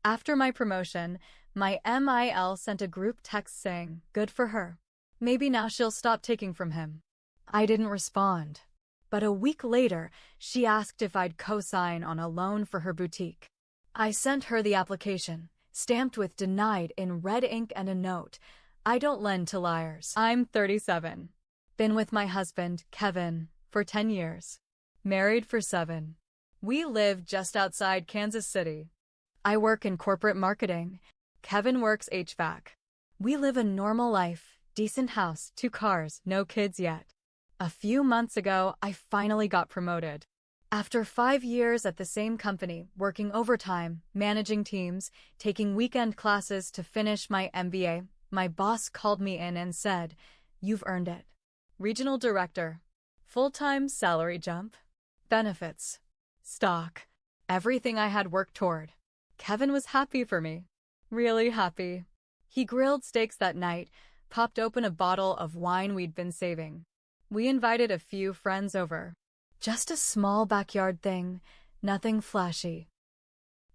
After my promotion, my MIL sent a group text saying, "Good for her. Maybe now she'll stop taking from him." I didn't respond. But a week later, she asked if I'd co-sign on a loan for her boutique. I sent her the application, stamped with denied in red ink and a note. "I don't lend to liars. I'm 37. Been with my husband, Kevin, for 10 years. Married for 7. We live just outside Kansas City. I work in corporate marketing. Kevin works HVAC. We live a normal life, decent house, 2 cars, no kids yet." A few months ago, I finally got promoted. After 5 years at the same company, working overtime, managing teams, taking weekend classes to finish my MBA, my boss called me in and said, "You've earned it. Regional director. Full-time salary jump. Benefits. Stock. Everything I had worked toward." Kevin was happy for me. Really happy. He grilled steaks that night, popped open a bottle of wine we'd been saving. We invited a few friends over. Just a small backyard thing, nothing flashy.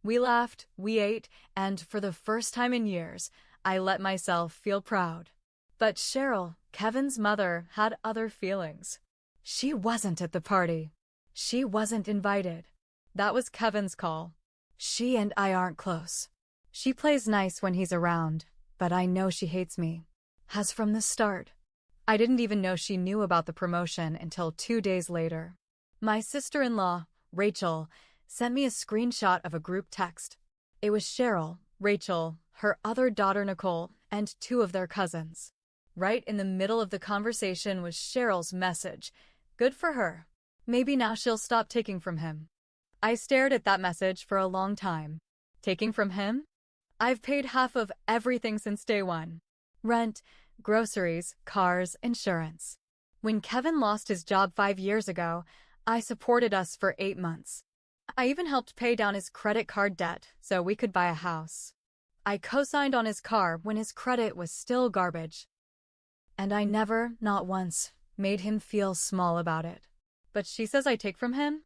We laughed, we ate, and for the first time in years, I let myself feel proud. But Cheryl, Kevin's mother, had other feelings. She wasn't at the party. She wasn't invited. That was Kevin's call. She and I aren't close. She plays nice when he's around, but I know she hates me. Has from the start. I didn't even know she knew about the promotion until 2 days later. My sister-in-law, Rachel, sent me a screenshot of a group text. It was Cheryl, Rachel, her other daughter Nicole, and 2 of their cousins. Right in the middle of the conversation was Cheryl's message. "Good for her. Maybe now she'll stop taking from him." I stared at that message for a long time. Taking from him? I've paid half of everything since day one. Rent, groceries, cars, insurance. When Kevin lost his job 5 years ago, I supported us for 8 months. I even helped pay down his credit card debt so we could buy a house. I co-signed on his car when his credit was still garbage. And I never, not once, made him feel small about it. But she says I take from him?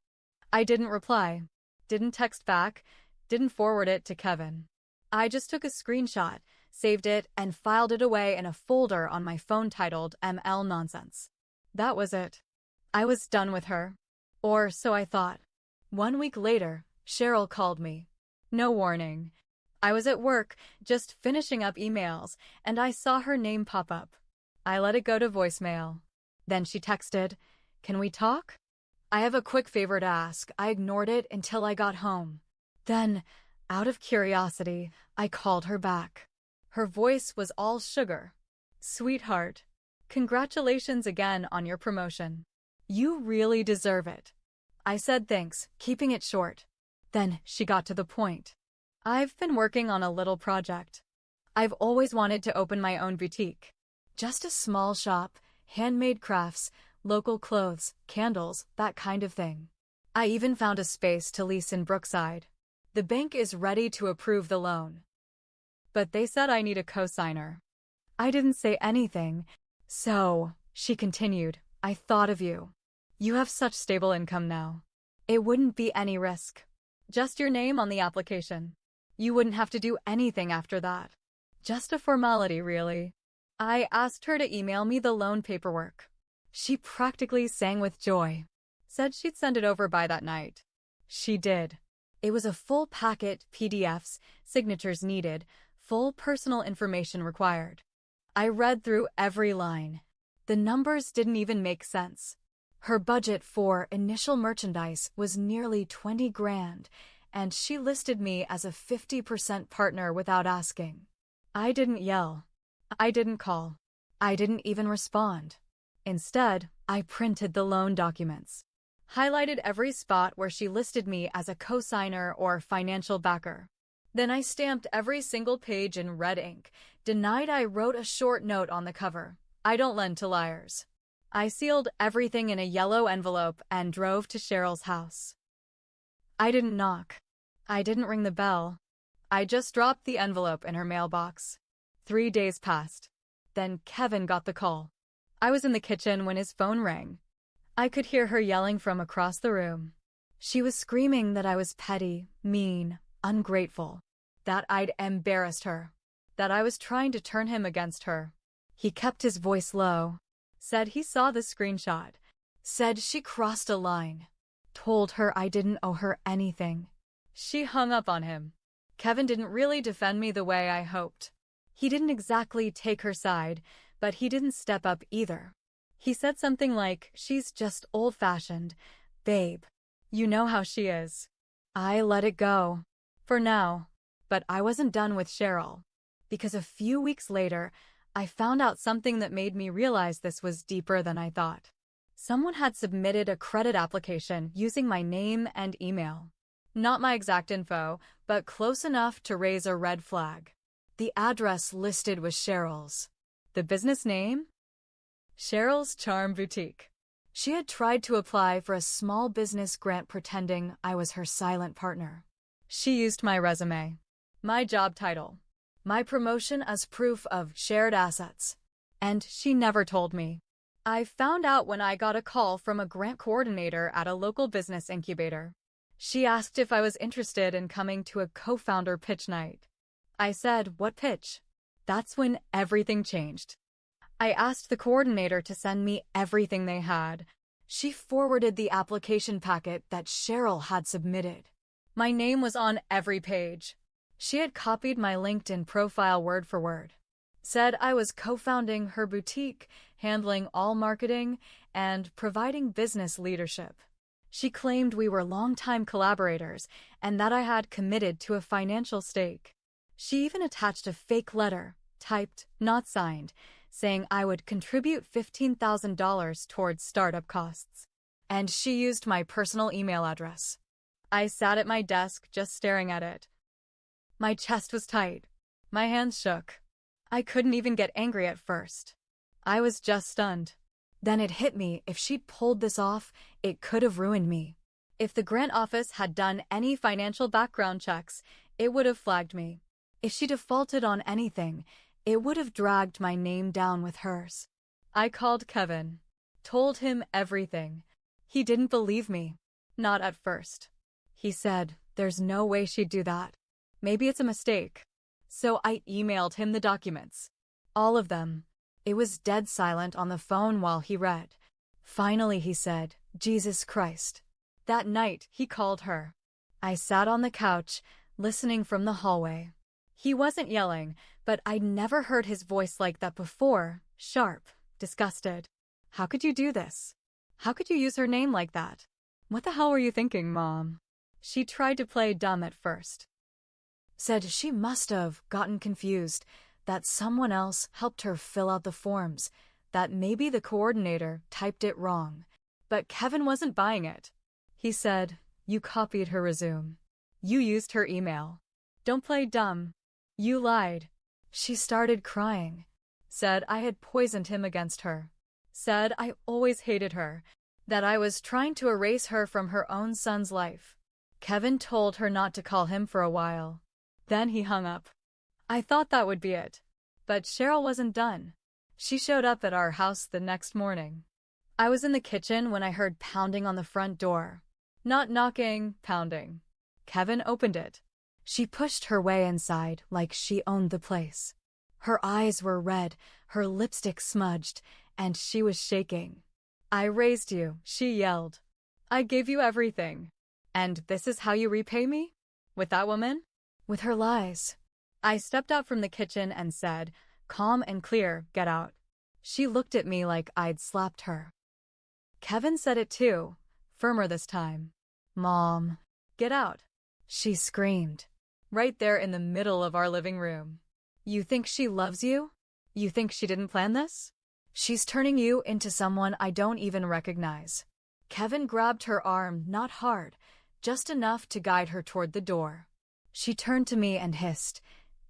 I didn't reply, didn't text back, didn't forward it to Kevin. I just took a screenshot, saved it, and filed it away in a folder on my phone titled ML Nonsense. That was it. I was done with her. Or so I thought. 1 week later, Cheryl called me. No warning. I was at work, just finishing up emails, and I saw her name pop up. I let it go to voicemail. Then she texted, "Can we talk?" "I have a quick favor to ask." I ignored it until I got home. Then, out of curiosity, I called her back. Her voice was all sugar. "Sweetheart, congratulations again on your promotion. You really deserve it." I said thanks, keeping it short. Then she got to the point. "I've been working on a little project. I've always wanted to open my own boutique. Just a small shop, handmade crafts, local clothes, candles, that kind of thing. I even found a space to lease in Brookside. The bank is ready to approve the loan. But they said I need a co-signer." I didn't say anything. "So," she continued, "I thought of you. You have such stable income now. It wouldn't be any risk. Just your name on the application. You wouldn't have to do anything after that. Just a formality, really." I asked her to email me the loan paperwork. She practically sang with joy. Said she'd send it over by that night. She did. It was a full packet, PDFs, signatures needed, full personal information required. I read through every line. The numbers didn't even make sense. Her budget for initial merchandise was nearly 20 grand, and she listed me as a 50% partner without asking. I didn't yell. I didn't call. I didn't even respond. Instead, I printed the loan documents. Highlighted every spot where she listed me as a co-signer or financial backer. Then I stamped every single page in red ink. Denied. I wrote a short note on the cover. "I don't lend to liars." I sealed everything in a yellow envelope and drove to Cheryl's house. I didn't knock. I didn't ring the bell. I just dropped the envelope in her mailbox. 3 days passed. Then Kevin got the call. I was in the kitchen when his phone rang. I could hear her yelling from across the room. She was screaming that I was petty, mean, ungrateful, that I'd embarrassed her, that I was trying to turn him against her. He kept his voice low, said he saw the screenshot, said she crossed a line, told her I didn't owe her anything. She hung up on him. Kevin didn't really defend me the way I hoped. He didn't exactly take her side, but he didn't step up either. He said something like, "She's just old-fashioned, babe. You know how she is." I let it go. For now. But I wasn't done with Cheryl. Because a few weeks later, I found out something that made me realize this was deeper than I thought. Someone had submitted a credit application using my name and email. Not my exact info, but close enough to raise a red flag. The address listed was Cheryl's. The business name? Cheryl's Charm Boutique. She had tried to apply for a small business grant pretending I was her silent partner. She used my resume, my job title, my promotion as proof of shared assets. And she never told me. I found out when I got a call from a grant coordinator at a local business incubator. She asked if I was interested in coming to a co-founder pitch night. I said, "What pitch?" That's when everything changed. I asked the coordinator to send me everything they had. She forwarded the application packet that Cheryl had submitted. My name was on every page. She had copied my LinkedIn profile word for word. Said I was co-founding her boutique, handling all marketing, and providing business leadership. She claimed we were longtime collaborators and that I had committed to a financial stake. She even attached a fake letter, typed, not signed, saying I would contribute $15,000 towards startup costs. And she used my personal email address. I sat at my desk just staring at it. My chest was tight. My hands shook. I couldn't even get angry at first. I was just stunned. Then it hit me, if she'd pulled this off, it could have ruined me. If the grant office had done any financial background checks, it would have flagged me. If she defaulted on anything, it would have dragged my name down with hers. I called Kevin. Told him everything. He didn't believe me. Not at first. He said, "There's no way she'd do that. Maybe it's a mistake." So I emailed him the documents. All of them. It was dead silent on the phone while he read. Finally he said, "Jesus Christ." That night, he called her. I sat on the couch, listening from the hallway. He wasn't yelling, but I'd never heard his voice like that before, sharp, disgusted. "How could you do this? How could you use her name like that? What the hell were you thinking, Mom?" She tried to play dumb at first. Said she must have gotten confused, that someone else helped her fill out the forms, that maybe the coordinator typed it wrong. But Kevin wasn't buying it. He said, "You copied her resume. You used her email. Don't play dumb. You lied." She started crying. Said I had poisoned him against her. Said I always hated her, that I was trying to erase her from her own son's life. Kevin told her not to call him for a while. Then he hung up. I thought that would be it. But Cheryl wasn't done. She showed up at our house the next morning. I was in the kitchen when I heard pounding on the front door. Not knocking, pounding. Kevin opened it. She pushed her way inside like she owned the place. Her eyes were red, her lipstick smudged, and she was shaking. "I raised you," she yelled. "I gave you everything. And this is how you repay me? With that woman? With her lies." I stepped out from the kitchen and said, calm and clear, "Get out." She looked at me like I'd slapped her. Kevin said it too, firmer this time. "Mom, get out." She screamed. Right there in the middle of our living room. "You think she loves you? You think she didn't plan this? She's turning you into someone I don't even recognize." Kevin grabbed her arm, not hard, just enough to guide her toward the door. She turned to me and hissed,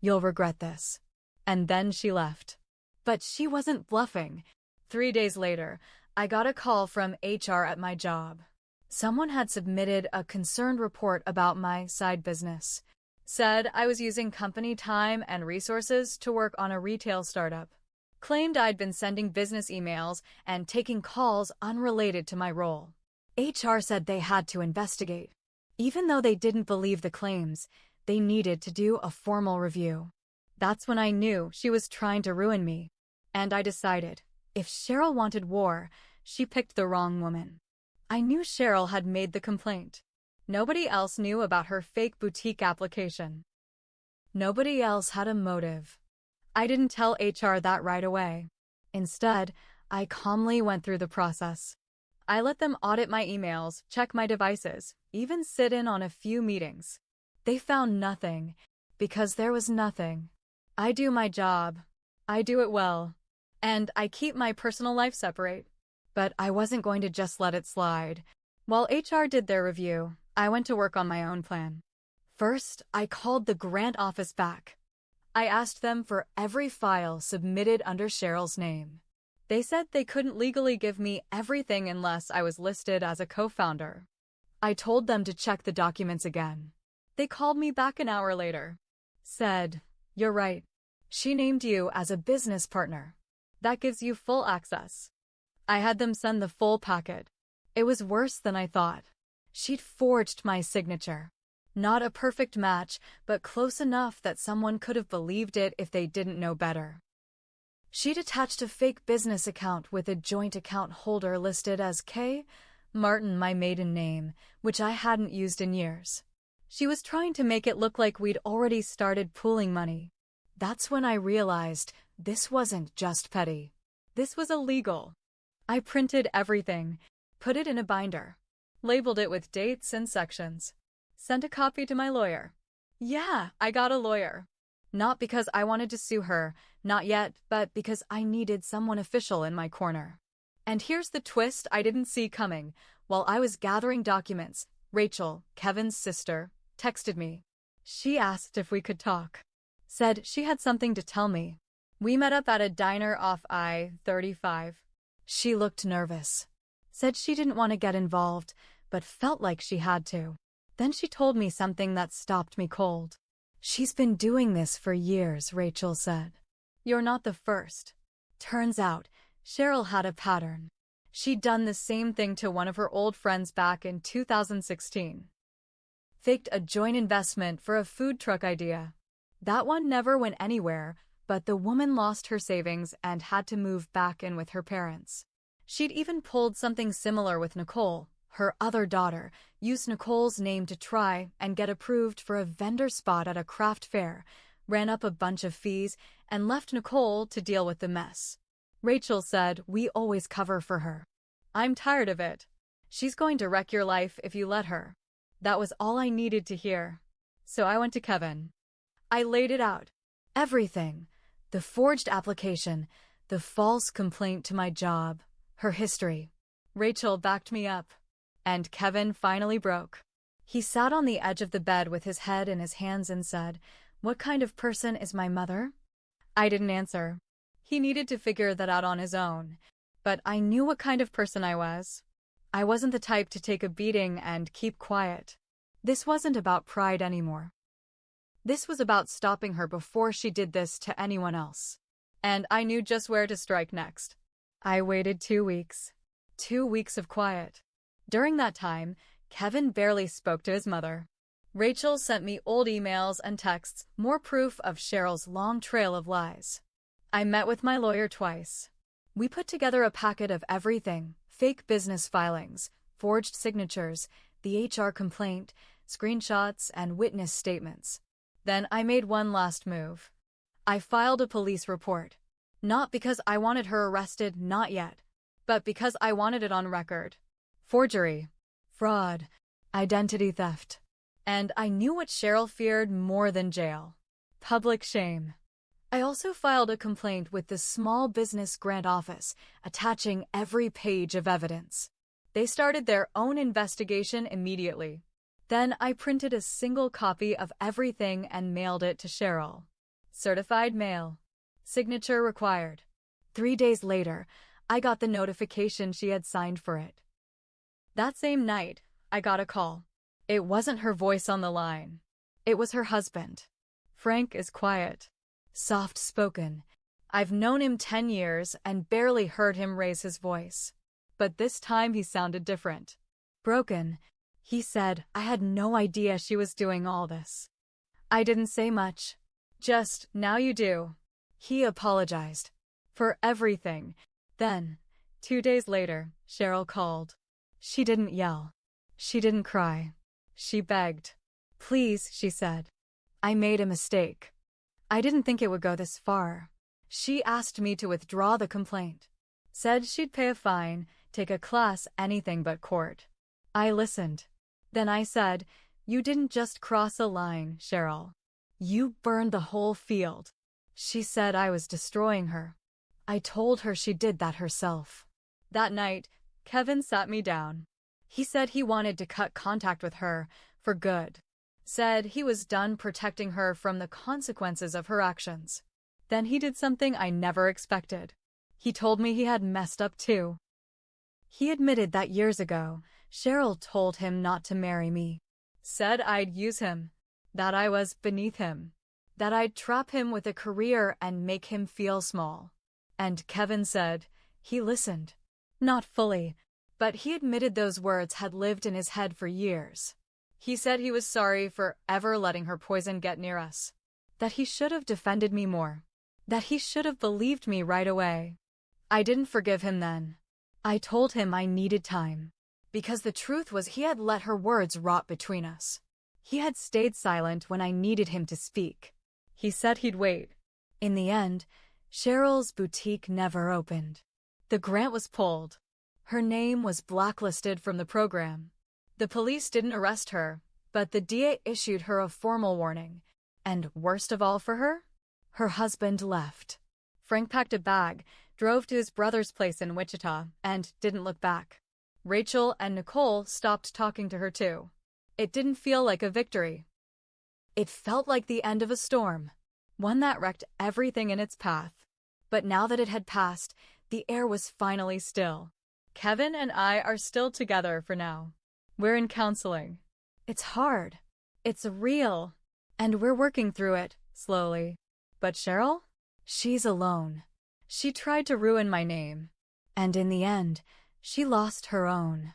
"You'll regret this." And then she left. But she wasn't bluffing. 3 days later, I got a call from HR at my job. Someone had submitted a concerned report about my side business. Said I was using company time and resources to work on a retail startup. Claimed I'd been sending business emails and taking calls unrelated to my role. HR said they had to investigate. Even though they didn't believe the claims, they needed to do a formal review. That's when I knew she was trying to ruin me. And I decided, if Cheryl wanted war, she picked the wrong woman. I knew Cheryl had made the complaint. Nobody else knew about her fake boutique application. Nobody else had a motive. I didn't tell HR that right away. Instead, I calmly went through the process. I let them audit my emails, check my devices, even sit in on a few meetings. They found nothing, because there was nothing. I do my job. I do it well. And I keep my personal life separate. But I wasn't going to just let it slide. While HR did their review, I went to work on my own plan. First, I called the grant office back. I asked them for every file submitted under Cheryl's name. They said they couldn't legally give me everything unless I was listed as a co-founder. I told them to check the documents again. They called me back an hour later. Said, "You're right. She named you as a business partner. That gives you full access." I had them send the full packet. It was worse than I thought. She'd forged my signature. Not a perfect match, but close enough that someone could have believed it if they didn't know better. She'd attached a fake business account with a joint account holder listed as K. Martin, my maiden name, which I hadn't used in years. She was trying to make it look like we'd already started pooling money. That's when I realized this wasn't just petty. This was illegal. I printed everything, put it in a binder, labeled it with dates and sections, sent a copy to my lawyer. Yeah, I got a lawyer. Not because I wanted to sue her, not yet, but because I needed someone official in my corner. And here's the twist I didn't see coming. While I was gathering documents, Rachel, Kevin's sister, texted me. She asked if we could talk. Said she had something to tell me. We met up at a diner off I-35. She looked nervous. Said she didn't want to get involved, but felt like she had to. Then she told me something that stopped me cold. "She's been doing this for years," Rachel said. "You're not the first." Turns out, Cheryl had a pattern. She'd done the same thing to one of her old friends back in 2016. Faked a joint investment for a food truck idea. That one never went anywhere, but the woman lost her savings and had to move back in with her parents. She'd even pulled something similar with Nicole. Her other daughter used Nicole's name to try and get approved for a vendor spot at a craft fair, ran up a bunch of fees, and left Nicole to deal with the mess. Rachel said, "We always cover for her. I'm tired of it. She's going to wreck your life if you let her." That was all I needed to hear. So I went to Kevin. I laid it out. Everything. The forged application, the false complaint to my job, her history. Rachel backed me up. And Kevin finally broke. He sat on the edge of the bed with his head in his hands and said, "What kind of person is my mother?" I didn't answer. He needed to figure that out on his own. But I knew what kind of person I was. I wasn't the type to take a beating and keep quiet. This wasn't about pride anymore. This was about stopping her before she did this to anyone else. And I knew just where to strike next. I waited 2 weeks. 2 weeks of quiet. During that time, Kevin barely spoke to his mother. Rachel sent me old emails and texts, more proof of Cheryl's long trail of lies. I met with my lawyer twice. We put together a packet of everything: fake business filings, forged signatures, the HR complaint, screenshots, and witness statements. Then I made one last move. I filed a police report. Not because I wanted her arrested, not yet, but because I wanted it on record. Forgery, fraud, identity theft. And I knew what Cheryl feared more than jail: public shame. I also filed a complaint with the Small Business Grant Office, attaching every page of evidence. They started their own investigation immediately. Then I printed a single copy of everything and mailed it to Cheryl. Certified mail. Signature required. 3 days later, I got the notification she had signed for it. That same night, I got a call. It wasn't her voice on the line. It was her husband. Frank is quiet, soft-spoken. I've known him 10 years and barely heard him raise his voice. But this time he sounded different. Broken. He said, "I had no idea she was doing all this. I didn't say much. Just, now you do. He apologized. For everything. Then, 2 days later, Cheryl called. She didn't yell. She didn't cry. She begged. Please, she said. I made a mistake. I didn't think it would go this far. She asked me to withdraw the complaint. Said she'd pay a fine, take a class, anything but court. I listened. Then I said, you didn't just cross a line, Cheryl. You burned the whole field. She said I was destroying her. I told her she did that herself. That night, Kevin sat me down. He said he wanted to cut contact with her for good. Said he was done protecting her from the consequences of her actions. Then he did something I never expected. He told me he had messed up too. He admitted that years ago, Cheryl told him not to marry me. Said I'd use him. That I was beneath him. That I'd trap him with a career and make him feel small. And Kevin said, he listened. Not fully, but he admitted those words had lived in his head for years. He said he was sorry for ever letting her poison get near us. That he should have defended me more. That he should have believed me right away. I didn't forgive him then. I told him I needed time. Because the truth was he had let her words rot between us. He had stayed silent when I needed him to speak. He said he'd wait. In the end, Cheryl's boutique never opened. The grant was pulled. Her name was blacklisted from the program. The police didn't arrest her, but the DA issued her a formal warning. And worst of all for her, her husband left. Frank packed a bag, drove to his brother's place in Wichita, and didn't look back. Rachel and Nicole stopped talking to her too. It didn't feel like a victory. It felt like the end of a storm, one that wrecked everything in its path. But now that it had passed, the air was finally still. Kevin and I are still together for now. We're in counseling. It's hard. It's real. And we're working through it, slowly. But Cheryl? She's alone. She tried to ruin my name. And in the end, she lost her own.